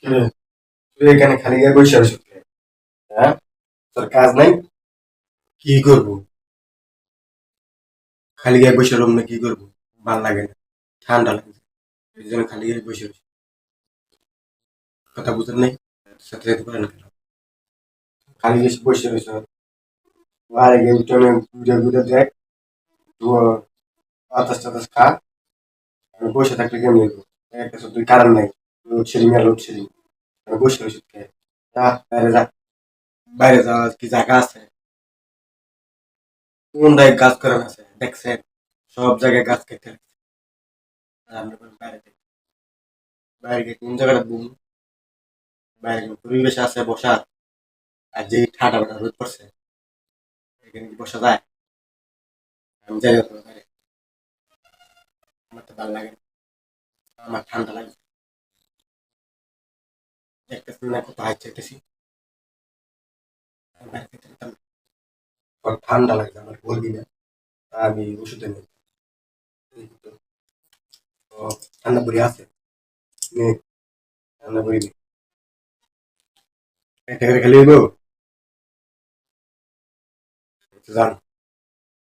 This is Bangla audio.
কিরে, তুই এখানে খালি গায়ে বসে আছিস কেন? হ্যাঁ, তোর কাজ নাই? কি করবো? খালি গায়ে বসে রুম কি করবো? ভাল লাগে না, ঠান্ডা লাগে, এই জন্য খালি গায়ে বসে রয়েছি। কথা বুঝতে নেই, সাথে যেতে পারে না কেন? খালি গায়ে বসে রয়েছ, বাইরে গিয়ে উঠোনে ঘুরে ঘুরে দেখ, ধোয়া, বাতাস টাতাস খা। আমি বসে থাকলে কেমন হইবো? একটা তো তুই কারণ নাই, লোডশেডিং আর লোডশেডিং, আমি বসে রয়েছি কে? যা বাইরে যা, বাইরে যাওয়ার কি জায়গা আছে? কোন জায়গায় গাছ করানো আছে দেখছেন? সব জায়গায় গাছ কেটে রাখছে। আর আমরা বলি বাইরে যাই। বাইরে গিয়ে কোন জায়গাটা ঘুম, বাইরে কোনো পরিবেশ আছে বসার? আর যে ঠান্ডা বেটা রোদ পড়ছে, এখানে কি বসা যায়? আমি যাই না বাইরে, আমার তো ভালো লাগে না, আমার ঠান্ডা লাগে। দেখতেছি না কত হাইট চাইতেছি, আমি বাইরে যেতে পারতাম না। আমার ঠান্ডা লাগছে, আমার বলবি না, আমি ওষুধে নেই। ও, ঠান্ডা পড়ে আছে, নে, ঠান্ডা পড়ে নে। একটা করে খেলে হইব, জান।